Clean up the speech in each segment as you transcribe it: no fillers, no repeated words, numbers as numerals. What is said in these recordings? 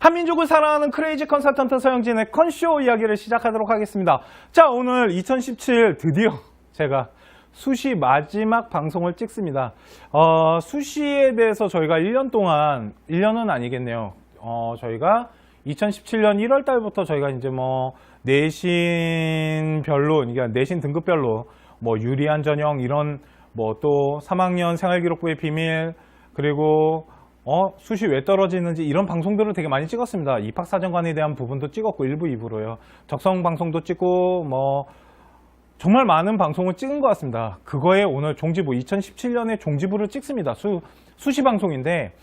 한민족을 사랑하는 크레이지 컨설턴트 서영진의 컨쇼 이야기를 시작하도록 하겠습니다. 자, 오늘 2017 드디어 제가 수시 마지막 방송을 찍습니다. 수시에 대해서 저희가 1년 동안, 1년은 아니겠네요. 저희가 2017년 1월 달부터 저희가 이제 뭐 내신별로, 그러니까 내신 등급별로 뭐 유리한 전형 이런 뭐 또 3학년 생활기록부의 비밀, 그리고 수시 왜 떨어지는지 이런 방송들을 되게 많이 찍었습니다. 입학사정관에 대한 부분도 찍었고 1부, 2부로요. 적성 방송도 찍고 뭐 정말 많은 방송을 찍은 것 같습니다. 그거에 오늘 종지부, 2017년에 종지부를 찍습니다. 수시 방송인데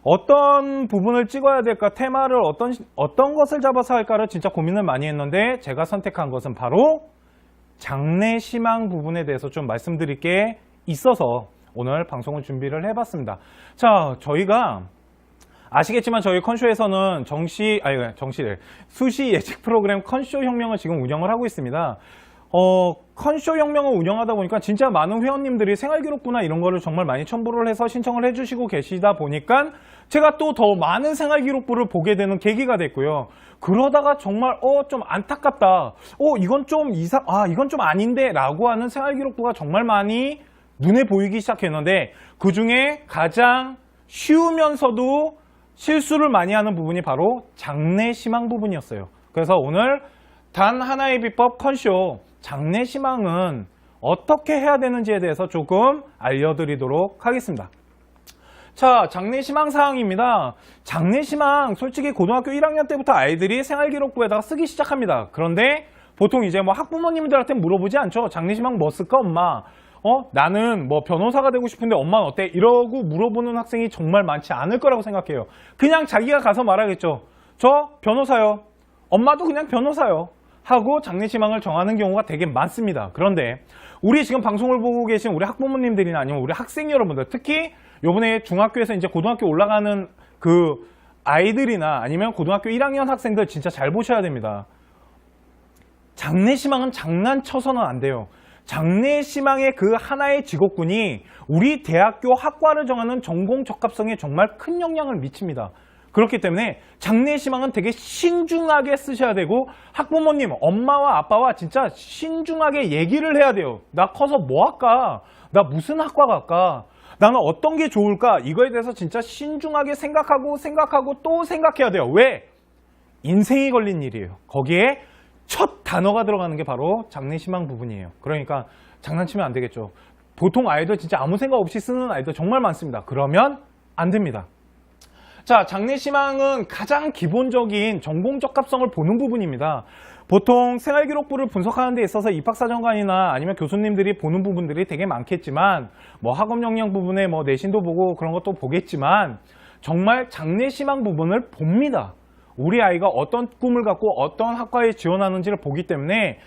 어떤 부분을 찍어야 될까, 테마를 어떤 것을 잡아서 할까를 진짜 고민을 많이 했는데 제가 선택한 것은 바로 장래희망 부분에 대해서 좀 말씀드릴 게 있어서 오늘 방송을 준비를 해봤습니다. 자, 저희가 아시겠지만 저희 컨쇼에서는 수시 예측 프로그램 컨쇼 혁명을 지금 운영을 하고 있습니다. 컨쇼 혁명을 운영하다 보니까 진짜 많은 회원님들이 생활기록부나 이런 거를 정말 많이 첨부를 해서 신청을 해주시고 계시다 보니까 제가 또 더 많은 생활기록부를 보게 되는 계기가 됐고요. 그러다가 정말 좀 안타깝다, 이건 좀 이건 좀 아닌데 라고 하는 생활기록부가 정말 많이 눈에 보이기 시작했는데 그 중에 가장 쉬우면서도 실수를 많이 하는 부분이 바로 장래희망 부분이었어요. 그래서 오늘 단 하나의 비법 컨쇼 장래희망은 어떻게 해야 되는지에 대해서 조금 알려드리도록 하겠습니다. 자, 장래희망 사항입니다. 장래희망 솔직히 고등학교 1학년 때부터 아이들이 생활기록부에다가 쓰기 시작합니다. 그런데 보통 이제 뭐 학부모님들한테 물어보지 않죠. 장래희망 뭐 쓸까 엄마? 나는 뭐 변호사가 되고 싶은데 엄마는 어때? 이러고 물어보는 학생이 정말 많지 않을 거라고 생각해요. 그냥 자기가 가서 말하겠죠. 저 변호사요. 엄마도 그냥 변호사요. 하고 장래희망을 정하는 경우가 되게 많습니다. 그런데 우리 지금 방송을 보고 계신 우리 학부모님들이나 아니면 우리 학생 여러분들, 특히 요번에 중학교에서 이제 고등학교 올라가는 그 아이들이나 아니면 고등학교 1학년 학생들 진짜 잘 보셔야 됩니다. 장래희망은 장난쳐서는 안 돼요. 장래희망의 그 하나의 직업군이 우리 대학교 학과를 정하는 전공 적합성에 정말 큰 영향을 미칩니다. 그렇기 때문에 장래희망은 되게 신중하게 쓰셔야 되고 학부모님, 엄마와 아빠와 진짜 신중하게 얘기를 해야 돼요. 나 커서 뭐 할까? 나 무슨 학과 갈까? 나는 어떤 게 좋을까? 이거에 대해서 진짜 신중하게 생각하고 또 생각해야 돼요. 왜? 인생이 걸린 일이에요. 거기에 첫 단어가 들어가는 게 바로 장래희망 부분이에요. 그러니까 장난치면 안 되겠죠. 보통 아이들 진짜 아무 생각 없이 쓰는 아이들 정말 많습니다. 그러면 안 됩니다. 자, 장래희망은 가장 기본적인 전공 적합성을 보는 부분입니다. 보통 생활기록부를 분석하는 데 있어서 입학사정관이나 아니면 교수님들이 보는 부분들이 되게 많겠지만 뭐 학업 역량 부분에 뭐 내신도 보고 그런 것도 보겠지만 정말 장래희망 부분을 봅니다. 우리 아이가 어떤 꿈을 갖고 어떤 학과에 지원하는지를 보기 때문에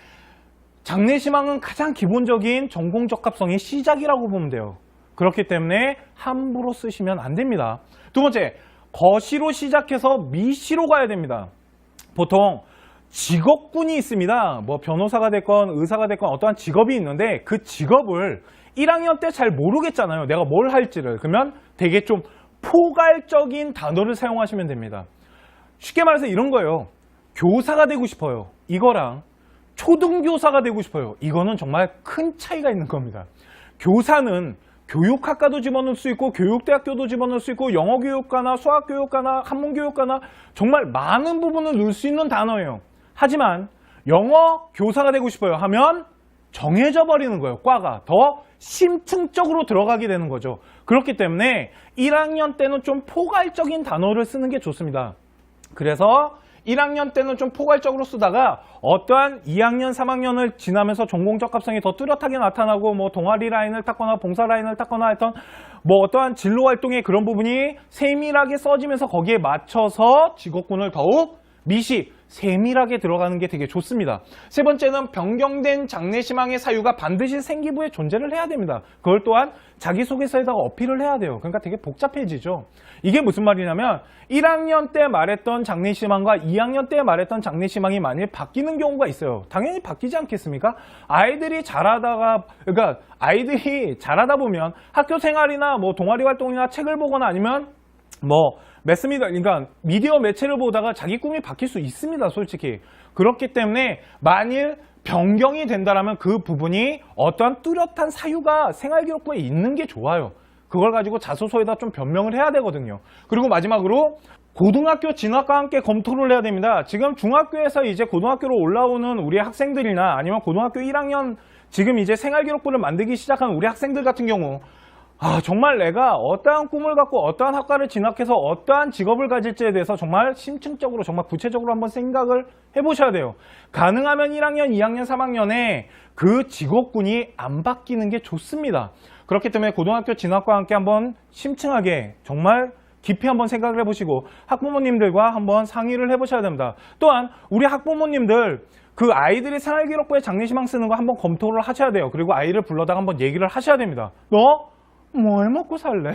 장래희망은 가장 기본적인 전공 적합성의 시작이라고 보면 돼요. 그렇기 때문에 함부로 쓰시면 안 됩니다. 두 번째, 거시로 시작해서 미시로 가야 됩니다. 보통 직업군이 있습니다. 뭐 변호사가 됐건 의사가 됐건 어떠한 직업이 있는데 그 직업을 1학년 때 잘 모르겠잖아요. 내가 뭘 할지를. 그러면 되게 좀 포괄적인 단어를 사용하시면 됩니다. 쉽게 말해서 이런 거예요. 교사가 되고 싶어요. 이거랑 초등교사가 되고 싶어요. 이거는 정말 큰 차이가 있는 겁니다. 교사는 교육학과도 집어넣을 수 있고 교육대학교도 집어넣을 수 있고 영어교육과나 수학교육과나 한문교육과나 정말 많은 부분을 넣을 수 있는 단어예요. 하지만 영어 교사가 되고 싶어요 하면 정해져 버리는 거예요. 과가 더 심층적으로 들어가게 되는 거죠. 그렇기 때문에 1학년 때는 좀 포괄적인 단어를 쓰는 게 좋습니다. 그래서 1학년 때는 좀 포괄적으로 쓰다가 어떠한 2학년, 3학년을 지나면서 전공 적합성이 더 뚜렷하게 나타나고 뭐 동아리 라인을 탔거나 봉사 라인을 탔거나 했던 뭐 어떠한 진로 활동의 그런 부분이 세밀하게 써지면서 거기에 맞춰서 직업군을 더욱 세밀하게 들어가는 게 되게 좋습니다. 세 번째는 변경된 장래희망의 사유가 반드시 생기부에 존재를 해야 됩니다. 그걸 또한 자기소개서에다가 어필을 해야 돼요. 그러니까 되게 복잡해지죠. 이게 무슨 말이냐면 1학년 때 말했던 장래희망과 2학년 때 말했던 장래희망이 만일 바뀌는 경우가 있어요. 당연히 바뀌지 않겠습니까? 아이들이 자라다 보면 학교 생활이나 뭐 동아리 활동이나 책을 보거나 아니면 뭐 맞습니다. 그러니까 미디어 매체를 보다가 자기 꿈이 바뀔 수 있습니다, 솔직히. 그렇기 때문에 만일 변경이 된다라면 그 부분이 어떠한 뚜렷한 사유가 생활기록부에 있는 게 좋아요. 그걸 가지고 자소서에다 좀 변명을 해야 되거든요. 그리고 마지막으로 고등학교 진학과 함께 검토를 해야 됩니다. 지금 중학교에서 이제 고등학교로 올라오는 우리 학생들이나 아니면 고등학교 1학년 지금 이제 생활기록부를 만들기 시작한 우리 학생들 같은 경우 정말 내가 어떠한 꿈을 갖고 어떠한 학과를 진학해서 어떠한 직업을 가질지에 대해서 정말 심층적으로 정말 구체적으로 한번 생각을 해보셔야 돼요. 가능하면 1학년, 2학년, 3학년에 그 직업군이 안 바뀌는 게 좋습니다. 그렇기 때문에 고등학교 진학과 함께 한번 심층하게 정말 깊이 한번 생각을 해보시고 학부모님들과 한번 상의를 해보셔야 됩니다. 또한 우리 학부모님들 그 아이들이 생활기록부에 장래희망 쓰는 거 한번 검토를 하셔야 돼요. 그리고 아이를 불러다가 한번 얘기를 하셔야 됩니다. 너 뭘 먹고 살래?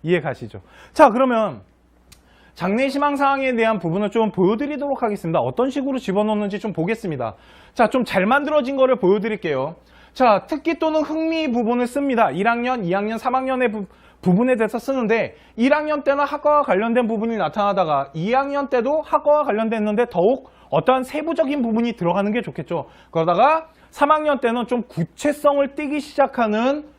이해 가시죠? 자, 그러면 장래희망 사항에 대한 부분을 좀 보여드리도록 하겠습니다. 어떤 식으로 집어넣는지 좀 보겠습니다. 자, 좀 잘 만들어진 거를 보여드릴게요. 자, 특기 또는 흥미 부분을 씁니다. 1학년, 2학년, 3학년의 부분에 대해서 쓰는데 1학년 때는 학과와 관련된 부분이 나타나다가 2학년 때도 학과와 관련됐는데 더욱 어떠한 세부적인 부분이 들어가는 게 좋겠죠. 그러다가 3학년 때는 좀 구체성을 띠기 시작하는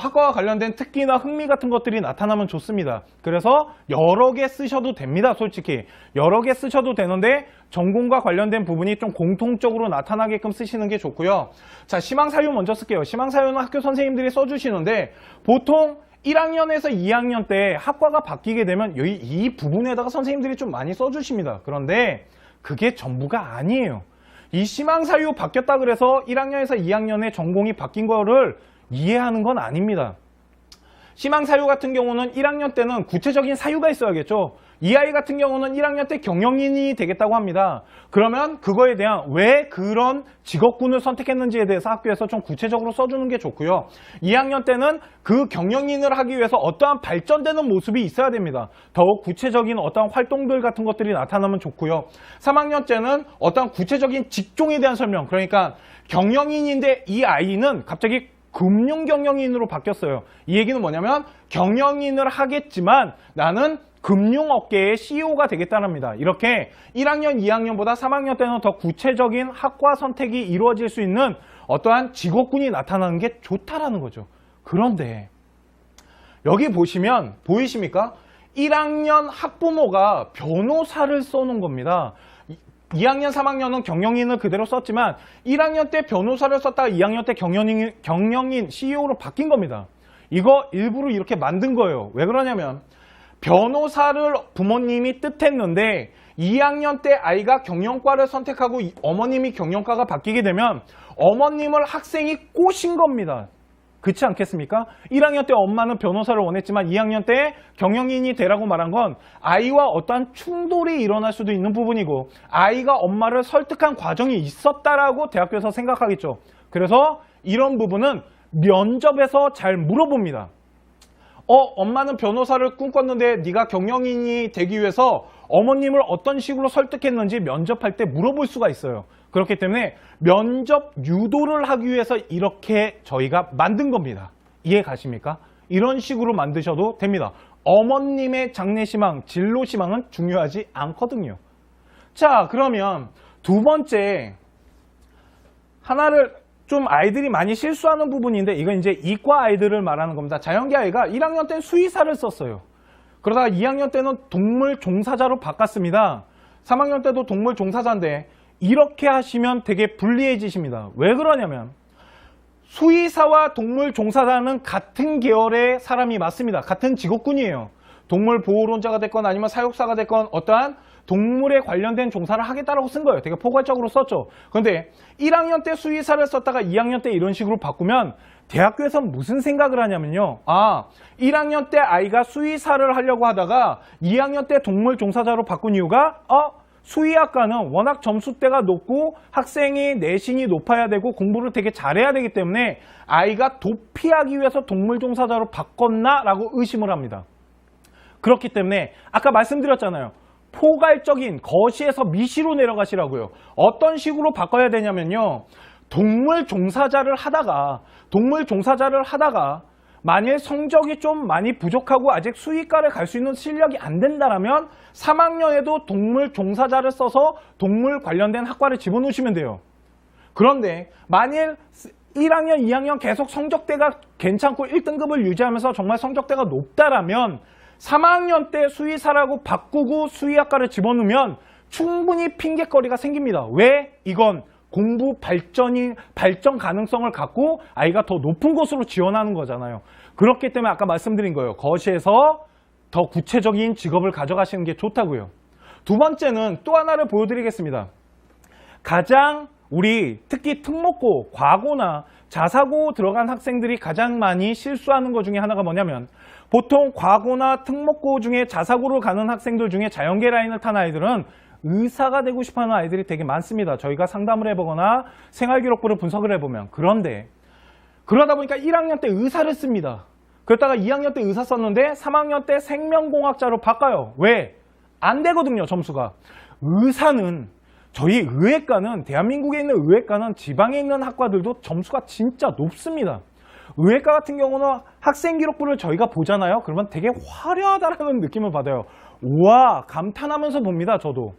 학과와 관련된 특기나 흥미 같은 것들이 나타나면 좋습니다. 그래서 여러 개 쓰셔도 됩니다. 솔직히 여러 개 쓰셔도 되는데 전공과 관련된 부분이 좀 공통적으로 나타나게끔 쓰시는 게 좋고요. 자, 희망사유 먼저 쓸게요. 희망사유는 학교 선생님들이 써주시는데 보통 1학년에서 2학년 때 학과가 바뀌게 되면 이 부분에다가 선생님들이 좀 많이 써주십니다. 그런데 그게 전부가 아니에요. 이 희망사유 바뀌었다 그래서 1학년에서 2학년에 전공이 바뀐 거를 이해하는 건 아닙니다. 희망사유 같은 경우는 1학년 때는 구체적인 사유가 있어야겠죠. 이 아이 같은 경우는 1학년 때 경영인이 되겠다고 합니다. 그러면 그거에 대한 왜 그런 직업군을 선택했는지에 대해서 학교에서 좀 구체적으로 써주는 게 좋고요. 2학년 때는 그 경영인을 하기 위해서 어떠한 발전되는 모습이 있어야 됩니다. 더욱 구체적인 어떠한 활동들 같은 것들이 나타나면 좋고요. 3학년 때는 어떠한 구체적인 직종에 대한 설명, 그러니까 경영인인데 이 아이는 갑자기 금융경영인으로 바뀌었어요. 이 얘기는 뭐냐면 경영인을 하겠지만 나는 금융업계의 CEO가 되겠다는 겁니다. 이렇게 1학년, 2학년보다 3학년 때는 더 구체적인 학과 선택이 이루어질 수 있는 어떠한 직업군이 나타나는 게 좋다라는 거죠. 그런데 여기 보시면 보이십니까? 1학년 학부모가 변호사를 써놓은 겁니다. 2학년, 3학년은 경영인을 그대로 썼지만 1학년 때 변호사를 썼다가 2학년 때 경영인 CEO로 바뀐 겁니다. 이거 일부러 이렇게 만든 거예요. 왜 그러냐면 변호사를 부모님이 뜻했는데 2학년 때 아이가 경영과를 선택하고 어머님이 경영과가 바뀌게 되면 어머님을 학생이 꼬신 겁니다. 그렇지 않겠습니까? 1학년 때 엄마는 변호사를 원했지만 2학년 때 경영인이 되라고 말한 건 아이와 어떠한 충돌이 일어날 수도 있는 부분이고 아이가 엄마를 설득한 과정이 있었다라고 대학교에서 생각하겠죠. 그래서 이런 부분은 면접에서 잘 물어봅니다. 엄마는 변호사를 꿈꿨는데 네가 경영인이 되기 위해서 어머님을 어떤 식으로 설득했는지 면접할 때 물어볼 수가 있어요. 그렇기 때문에 면접 유도를 하기 위해서 이렇게 저희가 만든 겁니다. 이해 가십니까? 이런 식으로 만드셔도 됩니다. 어머님의 장래희망, 진로희망은 중요하지 않거든요. 자, 그러면 두 번째 하나를 좀 아이들이 많이 실수하는 부분인데 이건 이제 이과 아이들을 말하는 겁니다. 자연계 아이가 1학년 때는 수의사를 썼어요. 그러다가 2학년 때는 동물 종사자로 바꿨습니다. 3학년 때도 동물 종사자인데 이렇게 하시면 되게 불리해지십니다. 왜 그러냐면 수의사와 동물 종사자는 같은 계열의 사람이 맞습니다. 같은 직업군이에요. 동물 보호론자가 됐건 아니면 사육사가 됐건 어떠한 동물에 관련된 종사를 하겠다라고 쓴 거예요. 되게 포괄적으로 썼죠. 그런데 1학년 때 수의사를 썼다가 2학년 때 이런 식으로 바꾸면 대학교에서는 무슨 생각을 하냐면요. 1학년 때 아이가 수의사를 하려고 하다가 2학년 때 동물 종사자로 바꾼 이유가 수의학과는 워낙 점수대가 높고 학생의 내신이 높아야 되고 공부를 되게 잘해야 되기 때문에 아이가 도피하기 위해서 동물 종사자로 바꿨나? 라고 의심을 합니다. 그렇기 때문에 아까 말씀드렸잖아요. 포괄적인 거시에서 미시로 내려가시라고요. 어떤 식으로 바꿔야 되냐면요. 동물 종사자를 하다가 만일 성적이 좀 많이 부족하고 아직 수의과를 갈 수 있는 실력이 안 된다라면 3학년에도 동물 종사자를 써서 동물 관련된 학과를 집어넣으시면 돼요. 그런데 만일 1학년, 2학년 계속 성적대가 괜찮고 1등급을 유지하면서 정말 성적대가 높다라면 3학년 때 수의사라고 바꾸고 수의학과를 집어넣으면 충분히 핑계거리가 생깁니다. 왜? 이건 공부 발전 가능성을 갖고 아이가 더 높은 곳으로 지원하는 거잖아요. 그렇기 때문에 아까 말씀드린 거예요. 거시에서 더 구체적인 직업을 가져가시는 게 좋다고요. 두 번째는 또 하나를 보여드리겠습니다. 가장 우리 특히 특목고, 과고나 자사고 들어간 학생들이 가장 많이 실수하는 것 중에 하나가 뭐냐면 보통 과고나 특목고 중에 자사고로 가는 학생들 중에 자연계 라인을 탄 아이들은 의사가 되고 싶어하는 아이들이 되게 많습니다. 저희가 상담을 해보거나 생활기록부를 분석을 해보면. 그런데 그러다 보니까 1학년 때 의사를 씁니다. 그러다가 2학년 때 의사 썼는데 3학년 때 생명공학자로 바꿔요. 왜? 안 되거든요, 점수가. 의사는 저희 의외과는 대한민국에 있는 의외과는 지방에 있는 학과들도 점수가 진짜 높습니다. 의외과 같은 경우는 학생기록부를 저희가 보잖아요. 그러면 되게 화려하다라는 느낌을 받아요. 우와, 감탄하면서 봅니다, 저도.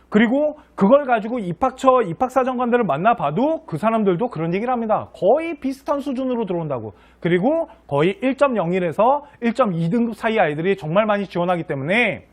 그리고 그걸 가지고 입학처, 입학사정관들을 만나봐도 그 사람들도 그런 얘기를 합니다. 거의 비슷한 수준으로 들어온다고. 그리고 거의 1.01에서 1.2등급 사이 아이들이 정말 많이 지원하기 때문에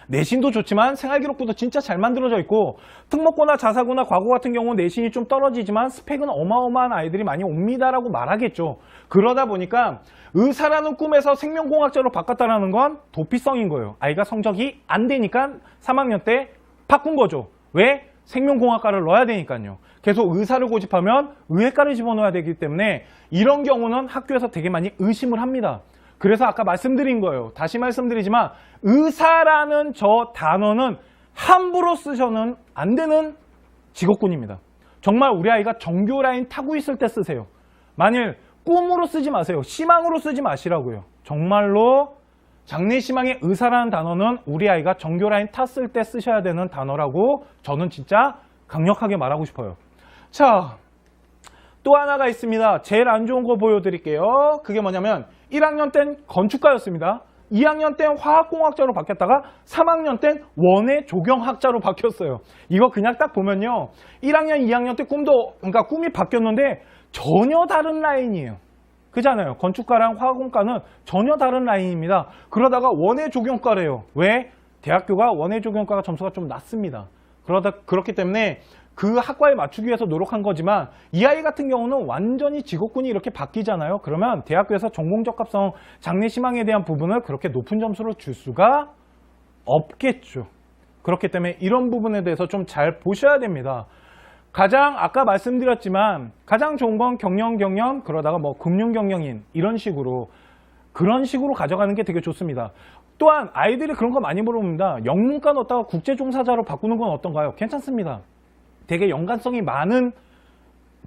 내신도 좋지만 생활기록부도 진짜 잘 만들어져 있고 특목고나 자사고나 과고 같은 경우 내신이 좀 떨어지지만 스펙은 어마어마한 아이들이 많이 옵니다라고 말하겠죠. 그러다 보니까 의사라는 꿈에서 생명공학자로 바꿨다는 건 도피성인 거예요. 아이가 성적이 안 되니까 3학년 때 바꾼 거죠. 왜? 생명공학과를 넣어야 되니까요. 계속 의사를 고집하면 의외과를 집어넣어야 되기 때문에 이런 경우는 학교에서 되게 많이 의심을 합니다. 그래서 아까 말씀드린 거예요. 다시 말씀드리지만 의사라는 저 단어는 함부로 쓰셔는 안 되는 직업군입니다. 정말 우리 아이가 정교 라인 타고 있을 때 쓰세요. 만일 꿈으로 쓰지 마세요. 희망으로 쓰지 마시라고요. 정말로 장래희망의 의사라는 단어는 우리 아이가 정교 라인 탔을 때 쓰셔야 되는 단어라고 저는 진짜 강력하게 말하고 싶어요. 자, 또 하나가 있습니다. 제일 안 좋은 거 보여드릴게요. 그게 뭐냐면 1학년 땐 건축가였습니다. 2학년 땐 화학공학자로 바뀌었다가 3학년 땐 원예 조경학자로 바뀌었어요. 이거 그냥 딱 보면요. 1학년, 2학년 때 그러니까 꿈이 바뀌었는데 전혀 다른 라인이에요. 그잖아요. 건축가랑 화학공과는 전혀 다른 라인입니다. 그러다가 원예 조경과래요. 왜? 대학교가 원예 조경과가 점수가 좀 낮습니다. 그렇기 때문에 그 학과에 맞추기 위해서 노력한 거지만 이 아이 같은 경우는 완전히 직업군이 이렇게 바뀌잖아요. 그러면 대학교에서 전공적합성 장래희망에 대한 부분을 그렇게 높은 점수로 줄 수가 없겠죠. 그렇기 때문에 이런 부분에 대해서 좀 잘 보셔야 됩니다. 가장 아까 말씀드렸지만 가장 좋은 건 경영 그러다가 뭐 금융경영인 이런 식으로 그런 식으로 가져가는 게 되게 좋습니다. 또한 아이들이 그런 거 많이 물어봅니다. 영문과 넣었다가 국제종사자로 바꾸는 건 어떤가요? 괜찮습니다. 되게 연관성이 많은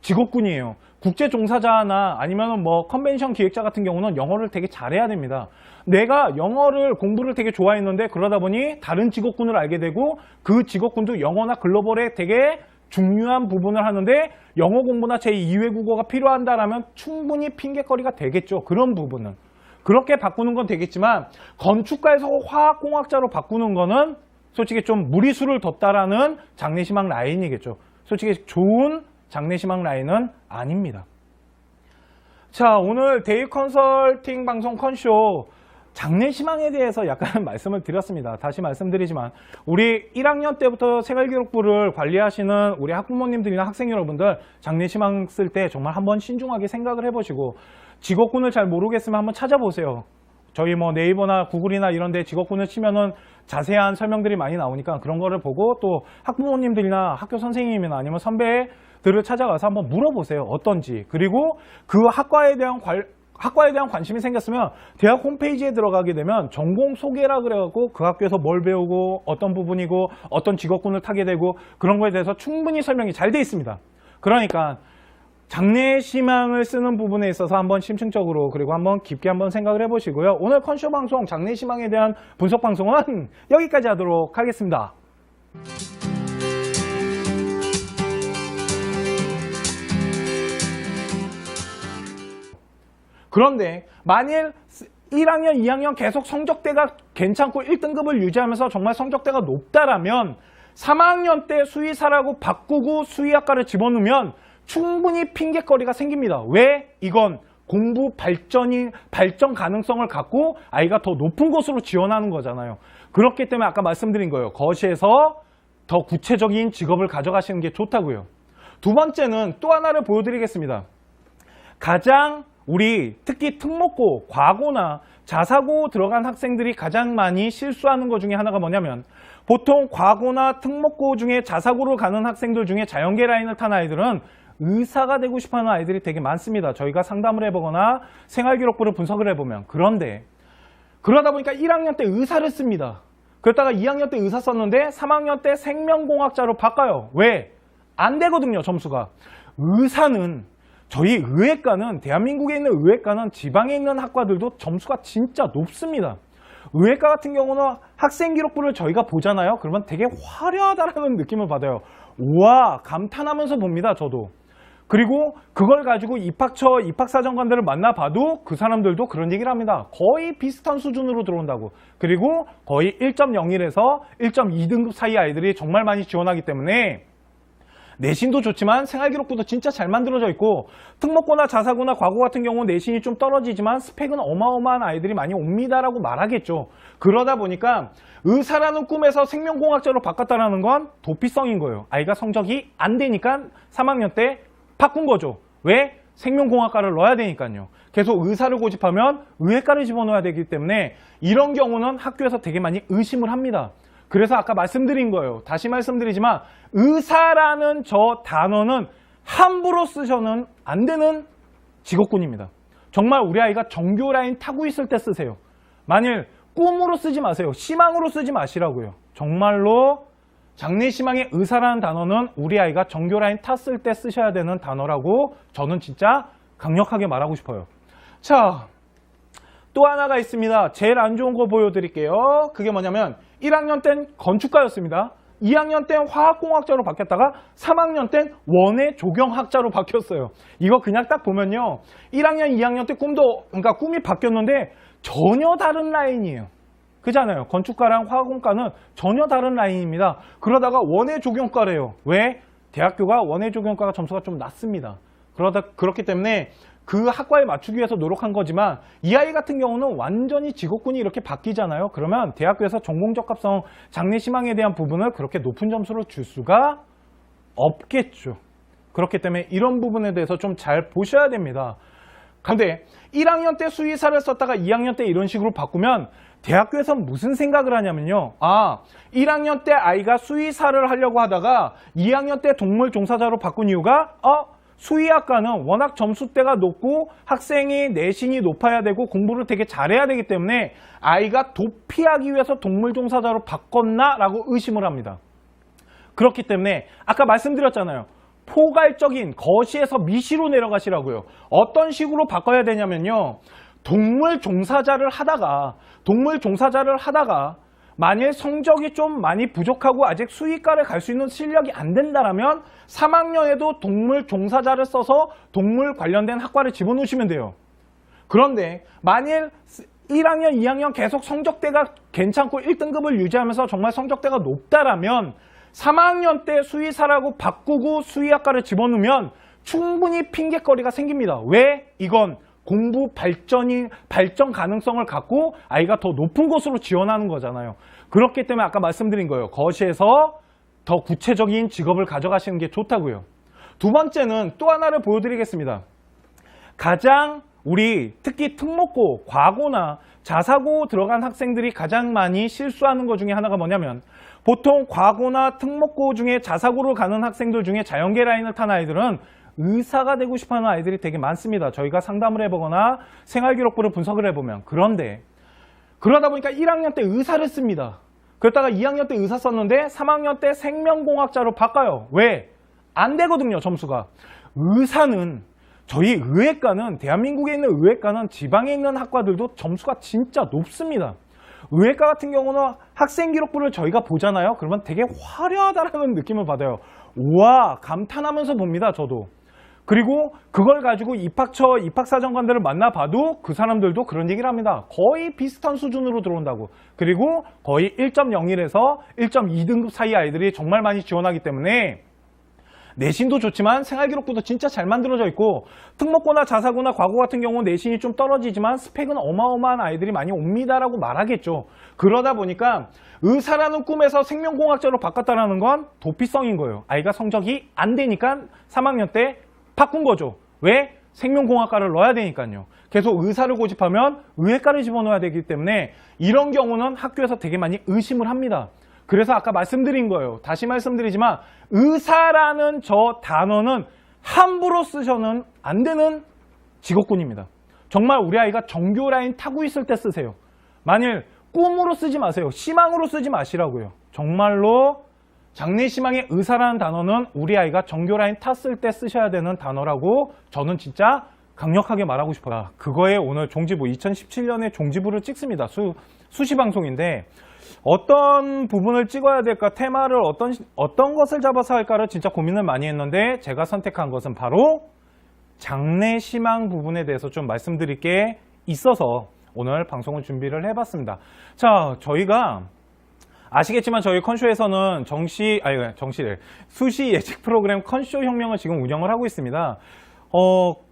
직업군이에요. 국제종사자나 아니면 뭐 컨벤션 기획자 같은 경우는 영어를 되게 잘해야 됩니다. 내가 영어를 공부를 되게 좋아했는데 그러다 보니 다른 직업군을 알게 되고 그 직업군도 영어나 글로벌에 되게 중요한 부분을 하는데 영어 공부나 제2외 국어가 필요한다라면 충분히 핑계거리가 되겠죠. 그런 부분은. 그렇게 바꾸는 건 되겠지만 건축가에서 화학공학자로 바꾸는 거는 솔직히 좀 무리수를 뒀다라는 장래희망 라인이겠죠. 솔직히 좋은 장래희망 라인은 아닙니다. 자, 오늘 데이 컨설팅 방송 컨쇼 장래희망에 대해서 약간 말씀을 드렸습니다. 다시 말씀드리지만 우리 1학년 때부터 생활기록부를 관리하시는 우리 학부모님들이나 학생 여러분들 장래희망 쓸 때 정말 한번 신중하게 생각을 해보시고 직업군을 잘 모르겠으면 한번 찾아보세요. 저희 뭐 네이버나 구글이나 이런 데 직업군을 치면은 자세한 설명들이 많이 나오니까 그런 거를 보고 또 학부모님들이나 학교 선생님이나 아니면 선배들을 찾아가서 한번 물어보세요. 어떤지. 그리고 그 학과에 대한 관심이 생겼으면 대학 홈페이지에 들어가게 되면 전공 소개라 그래갖고 그 학교에서 뭘 배우고 어떤 부분이고 어떤 직업군을 타게 되고 그런 거에 대해서 충분히 설명이 잘 돼 있습니다. 그러니까 장래희망을 쓰는 부분에 있어서 한번 심층적으로 그리고 한번 깊게 한번 생각을 해보시고요. 오늘 컨쇼 방송 장래희망에 대한 분석 방송은 여기까지 하도록 하겠습니다. 그런데 만일 1학년, 2학년 계속 성적대가 괜찮고 1등급을 유지하면서 정말 성적대가 높다라면 3학년 때 수의사라고 바꾸고 수의학과를 집어넣으면 충분히 핑계거리가 생깁니다. 왜? 이건 공부 발전 가능성을 갖고 아이가 더 높은 곳으로 지원하는 거잖아요. 그렇기 때문에 아까 말씀드린 거예요. 거시에서 더 구체적인 직업을 가져가시는 게 좋다고요. 두 번째는 또 하나를 보여드리겠습니다. 가장 우리 특히 특목고, 과고나 자사고 들어간 학생들이 가장 많이 실수하는 것 중에 하나가 뭐냐면 보통 과고나 특목고 중에 자사고로 가는 학생들 중에 자연계 라인을 탄 아이들은 의사가 되고 싶어하는 아이들이 되게 많습니다. 저희가 상담을 해보거나 생활기록부를 분석을 해보면. 그런데 그러다 보니까 1학년 때 의사를 씁니다. 그러다가 2학년 때 의사 썼는데 3학년 때 생명공학자로 바꿔요. 왜? 안 되거든요, 점수가. 의사는 저희 의외과는 대한민국에 있는 의외과는 지방에 있는 학과들도 점수가 진짜 높습니다. 의외과 같은 경우는 학생 기록부를 저희가 보잖아요. 그러면 되게 화려하다라는 느낌을 받아요. 우와, 감탄하면서 봅니다, 저도. 그리고 그걸 가지고 입학사정관들을 만나봐도 그 사람들도 그런 얘기를 합니다. 거의 비슷한 수준으로 들어온다고. 그리고 거의 1.01에서 1.2등급 사이 아이들이 정말 많이 지원하기 때문에 내신도 좋지만 생활기록부도 진짜 잘 만들어져 있고 특목고나 자사고나 과고 같은 경우 내신이 좀 떨어지지만 스펙은 어마어마한 아이들이 많이 옵니다라고 말하겠죠. 그러다 보니까 의사라는 꿈에서 생명공학자로 바꿨다는 건 도피성인 거예요. 아이가 성적이 안 되니까 3학년 때 바꾼 거죠. 왜? 생명공학과를 넣어야 되니까요. 계속 의사를 고집하면 의외과를 집어넣어야 되기 때문에 이런 경우는 학교에서 되게 많이 의심을 합니다. 그래서 아까 말씀드린 거예요. 다시 말씀드리지만 의사라는 저 단어는 함부로 쓰셔는 안 되는 직업군입니다. 정말 우리 아이가 정교 라인 타고 있을 때 쓰세요. 만일 꿈으로 쓰지 마세요. 희망으로 쓰지 마시라고요. 정말로 장래희망의 의사라는 단어는 우리 아이가 정교 라인 탔을 때 쓰셔야 되는 단어라고 저는 진짜 강력하게 말하고 싶어요. 자, 또 하나가 있습니다. 제일 안 좋은 거 보여드릴게요. 그게 뭐냐면 1학년 땐 건축가였습니다. 2학년 땐 화학공학자로 바뀌었다가 3학년 땐 원해조경학자로 바뀌었어요. 이거 그냥 딱 보면요. 1학년, 2학년 때 그러니까 꿈이 바뀌었는데 전혀 다른 라인이에요. 그잖아요. 건축가랑 화학공과는 전혀 다른 라인입니다. 그러다가 원해조경과래요. 왜? 대학교가 원해조경과가 점수가 좀 낮습니다. 그렇기 때문에 그 학과에 맞추기 위해서 노력한 거지만 이 아이 같은 경우는 완전히 직업군이 이렇게 바뀌잖아요. 그러면 대학교에서 전공적합성 장래희망에 대한 부분을 그렇게 높은 점수로 줄 수가 없겠죠. 그렇기 때문에 이런 부분에 대해서 좀 잘 보셔야 됩니다. 그런데 1학년 때 수의사를 썼다가 2학년 때 이런 식으로 바꾸면 대학교에서 무슨 생각을 하냐면요. 1학년 때 아이가 수의사를 하려고 하다가 2학년 때 동물종사자로 바꾼 이유가 수의학과는 워낙 점수대가 높고 학생이 내신이 높아야 되고 공부를 되게 잘해야 되기 때문에 아이가 도피하기 위해서 동물종사자로 바꿨나? 라고 의심을 합니다. 그렇기 때문에 아까 말씀드렸잖아요. 포괄적인 거시에서 미시로 내려가시라고요. 어떤 식으로 바꿔야 되냐면요. 동물종사자를 하다가 만일 성적이 좀 많이 부족하고 아직 수의과를 갈 수 있는 실력이 안 된다면 3학년에도 동물 종사자를 써서 동물 관련된 학과를 집어넣으시면 돼요. 그런데 만일 1학년, 2학년 계속 성적대가 괜찮고 1등급을 유지하면서 정말 성적대가 높다라면 3학년 때 수의사라고 바꾸고 수의학과를 집어넣으면 충분히 핑계거리가 생깁니다. 왜? 이건 공부 발전 가능성을 갖고 아이가 더 높은 곳으로 지원하는 거잖아요. 그렇기 때문에 아까 말씀드린 거예요. 거시에서 더 구체적인 직업을 가져가시는 게 좋다고요. 두 번째는 또 하나를 보여드리겠습니다. 가장 우리 특히 특목고, 과고나 자사고 들어간 학생들이 가장 많이 실수하는 것 중에 하나가 뭐냐면 보통 과고나 특목고 중에 자사고로 가는 학생들 중에 자연계 라인을 탄 아이들은 의사가 되고 싶어하는 아이들이 되게 많습니다. 저희가 상담을 해보거나 생활기록부를 분석을 해보면. 그런데 그러다 보니까 1학년 때 의사를 씁니다. 그러다가 2학년 때 의사 썼는데 3학년 때 생명공학자로 바꿔요. 왜? 안 되거든요, 점수가. 의사는 저희 의외과는 대한민국에 있는 의외과는 지방에 있는 학과들도 점수가 진짜 높습니다. 의외과 같은 경우는 학생 기록부를 저희가 보잖아요. 그러면 되게 화려하다라는 느낌을 받아요. 우와, 감탄하면서 봅니다, 저도. 그리고 그걸 가지고 입학처, 입학사정관들을 만나봐도 그 사람들도 그런 얘기를 합니다. 거의 비슷한 수준으로 들어온다고. 그리고 거의 1.01에서 1.2등급 사이 아이들이 정말 많이 지원하기 때문에 내신도 좋지만 생활기록부도 진짜 잘 만들어져 있고, 특목고나 자사고나 과고 같은 경우는 내신이 좀 떨어지지만 스펙은 어마어마한 아이들이 많이 옵니다라고 말하겠죠. 그러다 보니까 의사라는 꿈에서 생명공학자로 바꿨다는 건 도피성인 거예요. 아이가 성적이 안 되니까 3학년 때 바꾼 거죠. 왜? 생명공학과를 넣어야 되니까요. 계속 의사를 고집하면 의외과를 집어넣어야 되기 때문에 이런 경우는 학교에서 되게 많이 의심을 합니다. 그래서 아까 말씀드린 거예요. 다시 말씀드리지만 의사라는 저 단어는 함부로 쓰셔는 안 되는 직업군입니다. 정말 우리 아이가 정교 라인 타고 있을 때 쓰세요. 만일 꿈으로 쓰지 마세요. 희망으로 쓰지 마시라고요. 정말로 장래희망의 의사라는 단어는 우리 아이가 정교 라인 탔을 때 쓰셔야 되는 단어라고 저는 진짜 강력하게 말하고 싶어요. 그거에 오늘 종지부 2017년에 종지부를 찍습니다. 수시 방송인데 어떤 부분을 찍어야 될까, 테마를 어떤 것을 잡아서 할까를 진짜 고민을 많이 했는데 제가 선택한 것은 바로 장래희망 부분에 대해서 좀 말씀드릴 게 있어서 오늘 방송을 준비를 해봤습니다. 자, 저희가 아시겠지만 저희 컨쇼에서는 수시 예측 프로그램 컨쇼 혁명을 지금 운영을 하고 있습니다.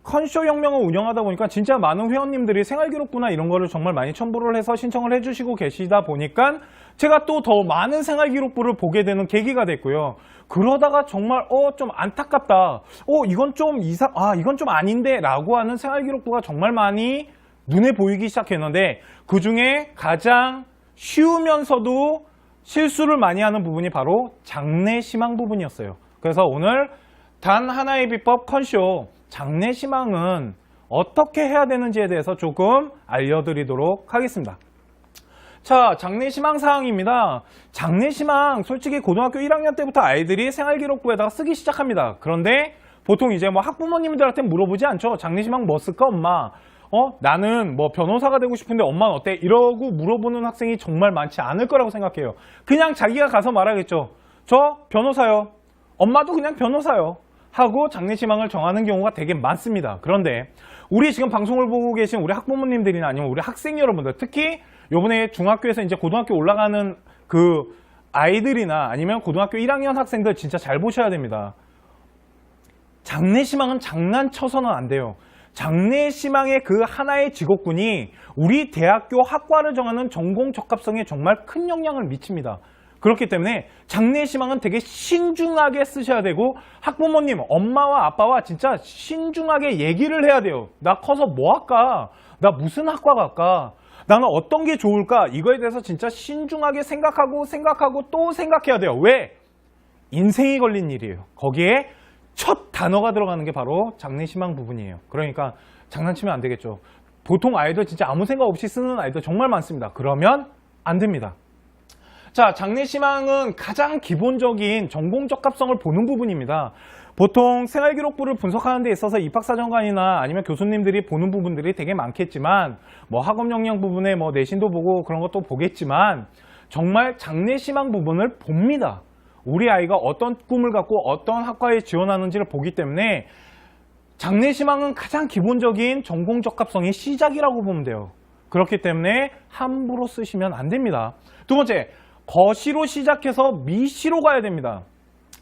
컨쇼 혁명을 운영하다 보니까 진짜 많은 회원님들이 생활기록부나 이런 거를 정말 많이 첨부를 해서 신청을 해주시고 계시다 보니까 제가 또 더 많은 생활기록부를 보게 되는 계기가 됐고요. 그러다가 정말 좀 안타깝다. 이건 좀 이건 좀 아닌데 라고 하는 생활기록부가 정말 많이 눈에 보이기 시작했는데 그 중에 가장 쉬우면서도 실수를 많이 하는 부분이 바로 장래희망 부분이었어요. 그래서 오늘 단 하나의 비법 컨쇼 장래희망은 어떻게 해야 되는지에 대해서 조금 알려드리도록 하겠습니다. 자, 장래희망 사항입니다. 장래희망 솔직히 고등학교 1학년 때부터 아이들이 생활기록부에다가 쓰기 시작합니다. 그런데 보통 이제 뭐 학부모님들한테 물어보지 않죠. 장래희망 뭐 쓸까 엄마? 나는 뭐 변호사가 되고 싶은데 엄마는 어때? 이러고 물어보는 학생이 정말 많지 않을 거라고 생각해요. 그냥 자기가 가서 말하겠죠. 저 변호사요. 엄마도 그냥 변호사요. 하고 장래희망을 정하는 경우가 되게 많습니다. 그런데 우리 지금 방송을 보고 계신 우리 학부모님들이나 아니면 우리 학생 여러분들, 특히 요번에 중학교에서 이제 고등학교 올라가는 그 아이들이나 아니면 고등학교 1학년 학생들 진짜 잘 보셔야 됩니다. 장래희망은 장난쳐서는 안 돼요. 장래희망의 그 하나의 직업군이 우리 대학교 학과를 정하는 전공 적합성에 정말 큰 영향을 미칩니다. 그렇기 때문에 장래희망은 되게 신중하게 쓰셔야 되고 학부모님, 엄마와 아빠와 진짜 신중하게 얘기를 해야 돼요. 나 커서 뭐 할까? 나 무슨 학과 갈까? 나는 어떤 게 좋을까? 이거에 대해서 진짜 신중하게 생각하고 또 생각해야 돼요. 왜? 인생이 걸린 일이에요. 거기에 첫 단어가 들어가는 게 바로 장래희망 부분이에요. 그러니까 장난치면 안 되겠죠. 보통 아이들 진짜 아무 생각 없이 쓰는 아이들 정말 많습니다. 그러면 안 됩니다. 자, 장래희망은 가장 기본적인 전공 적합성을 보는 부분입니다. 보통 생활기록부를 분석하는 데 있어서 입학사정관이나 아니면 교수님들이 보는 부분들이 되게 많겠지만 뭐 학업 역량 부분에 뭐 내신도 보고 그런 것도 보겠지만 정말 장래희망 부분을 봅니다. 우리 아이가 어떤 꿈을 갖고 어떤 학과에 지원하는지를 보기 때문에 장래희망은 가장 기본적인 전공 적합성의 시작이라고 보면 돼요. 그렇기 때문에 함부로 쓰시면 안 됩니다. 두 번째, 거시로 시작해서 미시로 가야 됩니다.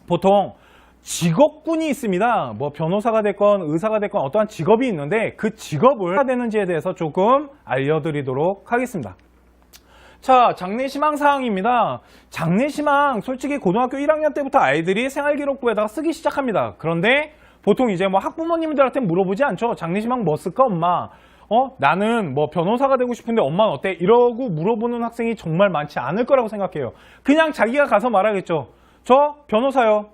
보통 직업군이 있습니다. 뭐 변호사가 됐건 의사가 됐건 어떠한 직업이 있는데 그 직업을 해야 되는지에 대해서 조금 알려드리도록 하겠습니다. 자, 장래희망 사항입니다. 장래희망 솔직히 고등학교 1학년 때부터 아이들이 생활기록부에다가 쓰기 시작합니다. 그런데 보통 이제 뭐 학부모님들한테 물어보지 않죠. 장래희망 뭐 쓸까 엄마? 나는 뭐 변호사가 되고 싶은데 엄마는 어때? 이러고 물어보는 학생이 정말 많지 않을 거라고 생각해요. 그냥 자기가 가서 말하겠죠. 저 변호사요.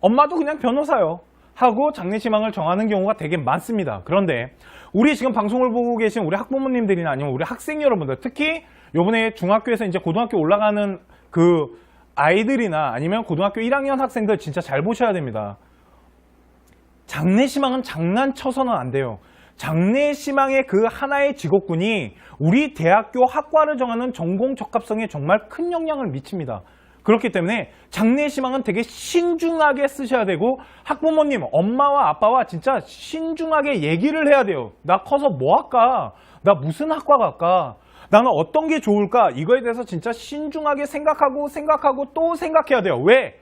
엄마도 그냥 변호사요. 하고 장래희망을 정하는 경우가 되게 많습니다. 그런데 우리 지금 방송을 보고 계신 우리 학부모님들이나 아니면 우리 학생 여러분들, 특히 요번에 중학교에서 이제 고등학교 올라가는 그 아이들이나 아니면 고등학교 1학년 학생들 진짜 잘 보셔야 됩니다. 장래희망은 장난쳐서는 안 돼요. 장래희망의 그 하나의 직업군이 우리 대학교 학과를 정하는 전공 적합성에 정말 큰 영향을 미칩니다. 그렇기 때문에 장래희망은 되게 신중하게 쓰셔야 되고 학부모님, 엄마와 아빠와 진짜 신중하게 얘기를 해야 돼요. 나 커서 뭐 할까? 나 무슨 학과 갈까? 나는 어떤 게 좋을까? 이거에 대해서 진짜 신중하게 생각하고 또 생각해야 돼요. 왜?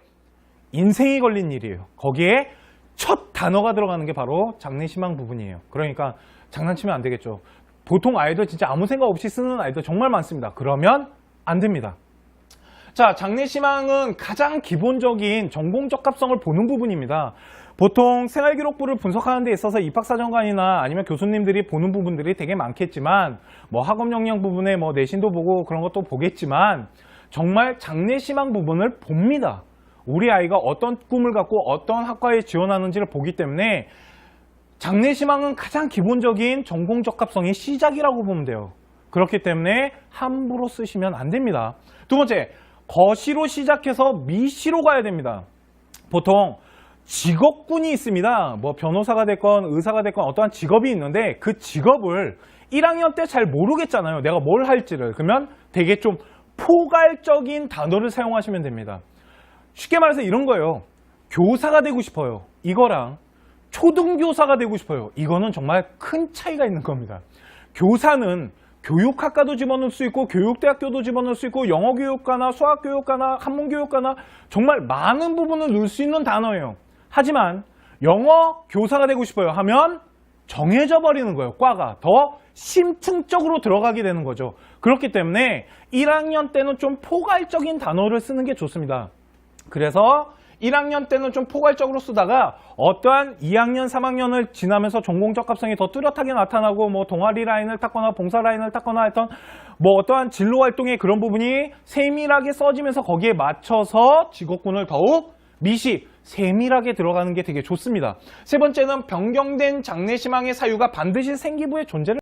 인생이 걸린 일이에요. 거기에 첫 단어가 들어가는 게 바로 장래희망 부분이에요. 그러니까 장난치면 안 되겠죠. 보통 아이들 진짜 아무 생각 없이 쓰는 아이들 정말 많습니다. 그러면 안 됩니다. 자, 장래희망은 가장 기본적인 전공적합성을 보는 부분입니다. 보통 생활기록부를 분석하는 데 있어서 입학사정관이나 아니면 교수님들이 보는 부분들이 되게 많겠지만 뭐 학업 역량 부분에 뭐 내신도 보고 그런 것도 보겠지만 정말 장래희망 부분을 봅니다. 우리 아이가 어떤 꿈을 갖고 어떤 학과에 지원하는지를 보기 때문에 장래희망은 가장 기본적인 전공적합성의 시작이라고 보면 돼요. 그렇기 때문에 함부로 쓰시면 안 됩니다. 두 번째, 거시로 시작해서 미시로 가야 됩니다. 보통 직업군이 있습니다. 뭐 변호사가 됐건 의사가 됐건 어떠한 직업이 있는데 그 직업을 1학년 때 잘 모르겠잖아요. 내가 뭘 할지를. 그러면 되게 좀 포괄적인 단어를 사용하시면 됩니다. 쉽게 말해서 이런 거예요. 교사가 되고 싶어요. 이거랑 초등교사가 되고 싶어요. 이거는 정말 큰 차이가 있는 겁니다. 교사는 교육학과도 집어넣을 수 있고 교육대학교도 집어넣을 수 있고 영어교육과나 수학교육과나 한문교육과나 정말 많은 부분을 넣을 수 있는 단어예요. 하지만 영어 교사가 되고 싶어요 하면 정해져 버리는 거예요. 과가 더 심층적으로 들어가게 되는 거죠. 그렇기 때문에 1학년 때는 좀 포괄적인 단어를 쓰는 게 좋습니다. 그래서 1학년 때는 좀 포괄적으로 쓰다가 어떠한 2학년, 3학년을 지나면서 전공적합성이 더 뚜렷하게 나타나고 뭐 동아리 라인을 탔거나 봉사 라인을 탔거나 했던 뭐 어떠한 진로 활동의 그런 부분이 세밀하게 써지면서 거기에 맞춰서 직업군을 더욱 세밀하게 들어가는 게 되게 좋습니다. 세 번째는 변경된 장래희망의 사유가 반드시 생기부에 존재를